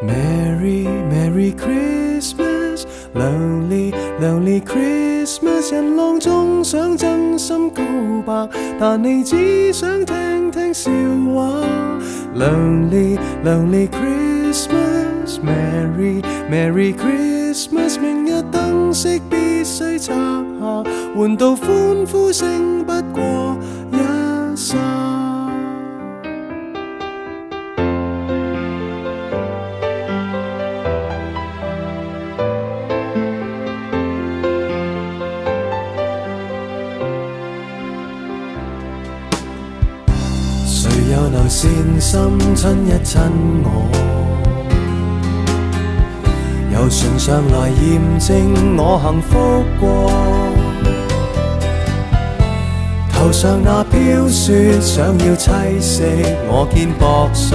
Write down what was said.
Merry Merry Christmas， Lonely Lonely Christmas， 人浪中想真心告白，但你只想聽聽笑話。Lonely Lonely Christmas， Merry Merry Christmas， 明日燈飾必須拆下，換到歡呼聲不過一剎。誰又能善心親一親我？由唇上來驗證我幸福過。頭上那飄雪想要棲息我肩膊上。